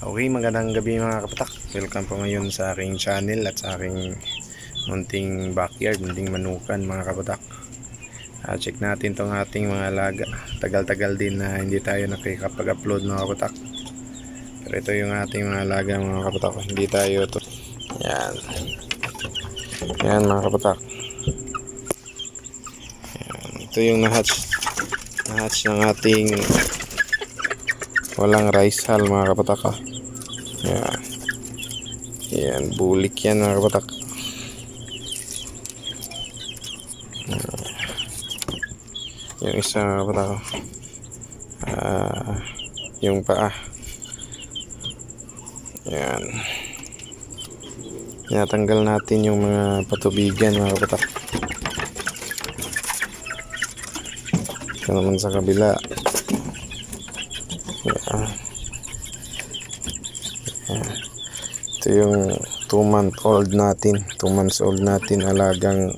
Okay, magandang gabi mga kapatak. Welcome po ngayon sa aking channel at sa aking munting backyard, munting manukan mga kapatak. Check natin tong ating mga alaga. Tagal-tagal din na hindi tayo nakikapag-upload mga kapatak. Pero ito yung ating mga alaga mga kapatak. Hindi tayo to. Yan. Yan mga kapatak. Yan. Ito yung nahatch ng ating walang rice hull mga kapatak. Yan. Yan, bulik yan mga kapatak. Yung isa mga kapatak. Yung paa. Yan. Tinatanggal natin yung mga patubigan mga kapatak. Ito naman sa kabila. Yan. Yan. Ito yung 2 months old natin alagang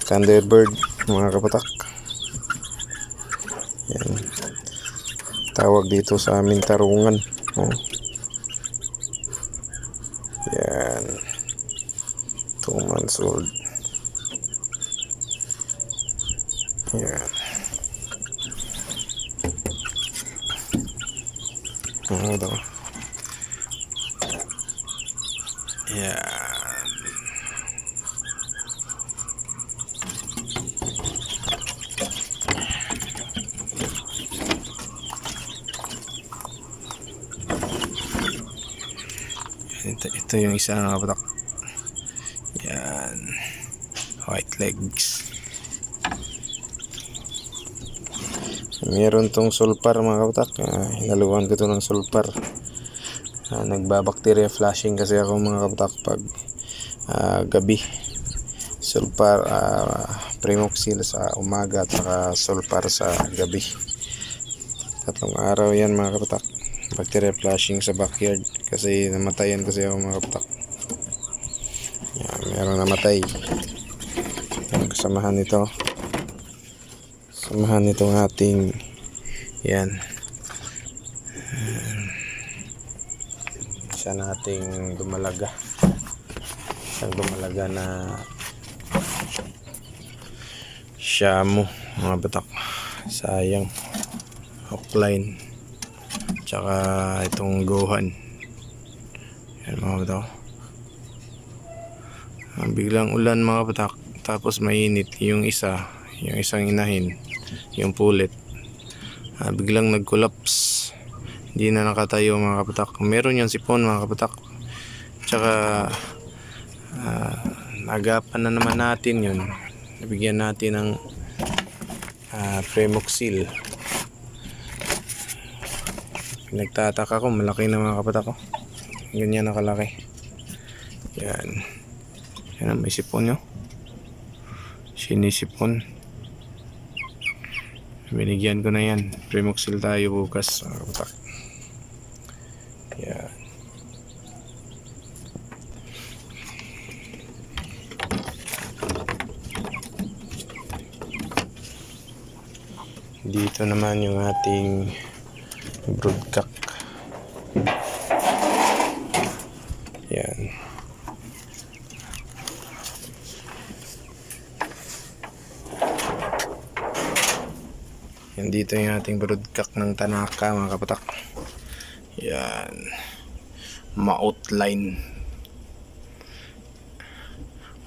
Thunderbird mga kapatak. Yan. Tawag dito sa amin tarungan. Yan. 2 months old. Yan. Ano daw? Yan. Ito yung isa mga kapatak. Yan. White legs. Meron tong sulpar mga kapatak. Hinaluan ko ito ng sulpar. Nagbabacteria flashing kasi ako mga kapatak pag gabi. Sulpar, Primoxil sa umaga at saka sulpar sa gabi. 3 araw yan mga kapatak. Bacteria flashing sa backyard kasi namatayan kasi ako mga kapatak. Yan, meron namatay. Kasamahan nito. Samahan nitong ating yan. Isa nating dumalaga. Isang dumalaga na Shamu mga batak. Sayang. Hookline. Tsaka itong Gohan. Yan mga batak. Biglang ulan mga batak. Tapos mainit yung isang inahin. Yung pulit. Biglang nag-collapse. Hindi na nakatayo mga kapatak. Meron yung sipon mga kapatak. Tsaka nagapan na naman natin yun. Nabigyan natin ng Primoxil. Nagtataka ko malaki na mga kapatak ko. Ganyan nakalaki. Yan. Yan may sipon nyo. Sinisipon. Binigyan ko na yan. Primoxil tayo bukas mga kapatak. Yan. Dito naman yung ating broodcock. Yan. Yan dito yung ating broodcock ng Tanaka mga kapatak. Yan. Mautline.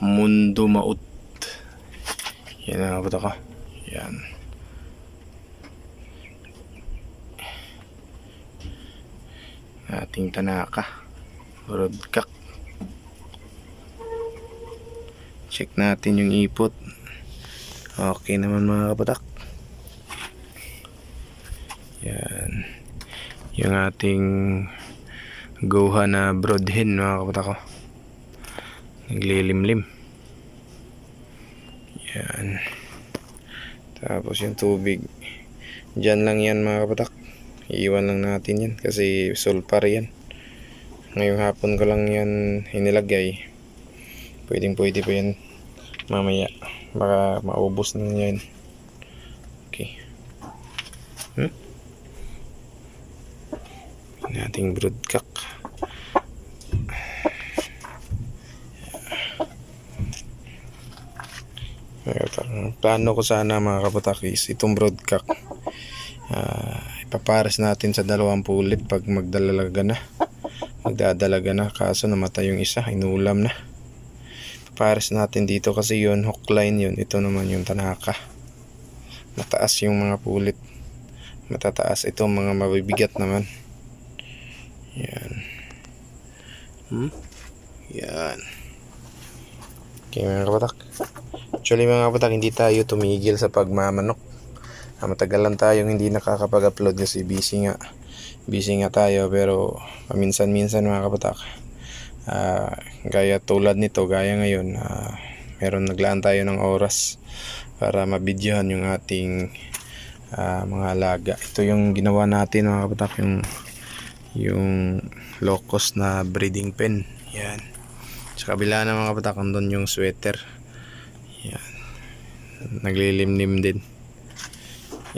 Mundo maut. Yan mga kapatak ko. Yan. Ating Tanaka broodcock. Check natin yung ipot. Okay naman mga kapatak. Yan. Yung ating Gohan na broodhen mga kapatak ko. Naglilimlim. Yan. Tapos yung tubig. Diyan lang yan mga kapatak. Iiwan lang natin yan kasi sulpar yan. Ngayong hapon ko lang yan inilagay. Pwedeng pwede pa yan mamaya. Baka maubos na yan. Okay. Yan, ating broodcock. Ang plano ko sana mga kabatak is itong broodcock, ipapares natin sa 2 pulit pag magdadalaga na, kaso namatay yung isa, inulam na. Ipapares natin dito kasi yun hook line yun, ito naman yung tanaka. Mataas yung mga pulit, matataas, ito mga mabibigat naman. Yan. Yan. Okay mga kabatak, actually mga kabatak, hindi tayo tumigil sa pagmamanok. Matagal lang tayong hindi nakakapag-upload kasi busy nga tayo, pero paminsan-minsan mga kabatak, gaya tulad nito, gaya ngayon, meron naglaan tayo ng oras para mabidyohan yung ating mga alaga. Ito yung ginawa natin mga kabatak, yung low cost na breeding pen. Yan. Sa kabila ng mga kabatak, andun yung sweater. Yan. Naglilimlim din.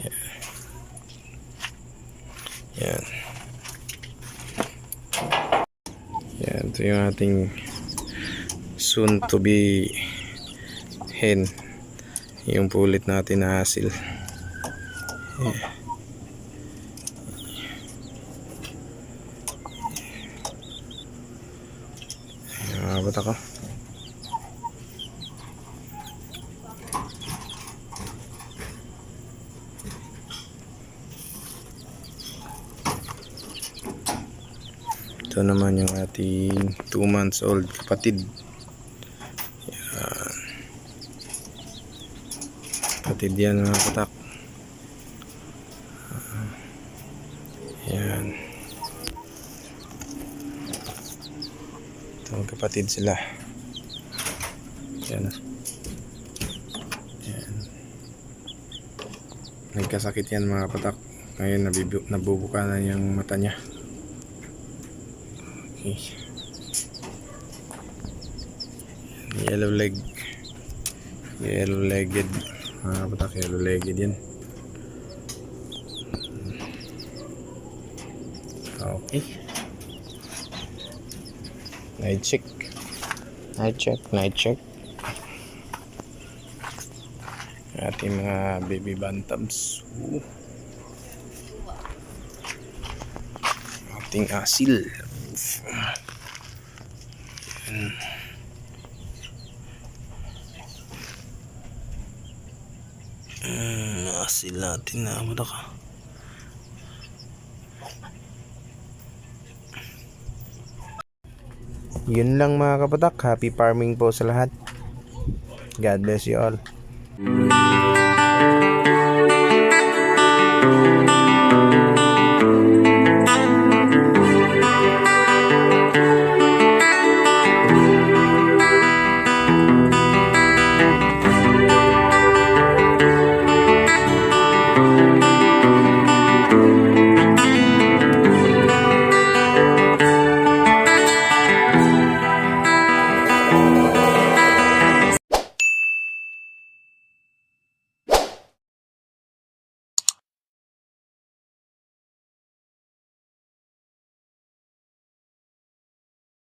Yan. Yan. Yan. Ito yung ating soon to be hen. Yung pulit natin na asil. Yan. Yan mga kabatak ko. Ito naman yung ating 2 months old kapatid. Yan. Kapatid yan mga katak. Yan. Ito kapatid sila. Yan. Yan. Nagkasakit yan mga katak. Ngayon nabubuka na yung mata niya. Okay. Yellow legged mga kabatak, yellow legged yan. Okay, night check. Ating mga baby bantams. Ating asil. Asil natin na muna ka. Yun lang mga kapatak. Happy farming po sa lahat. God bless you all.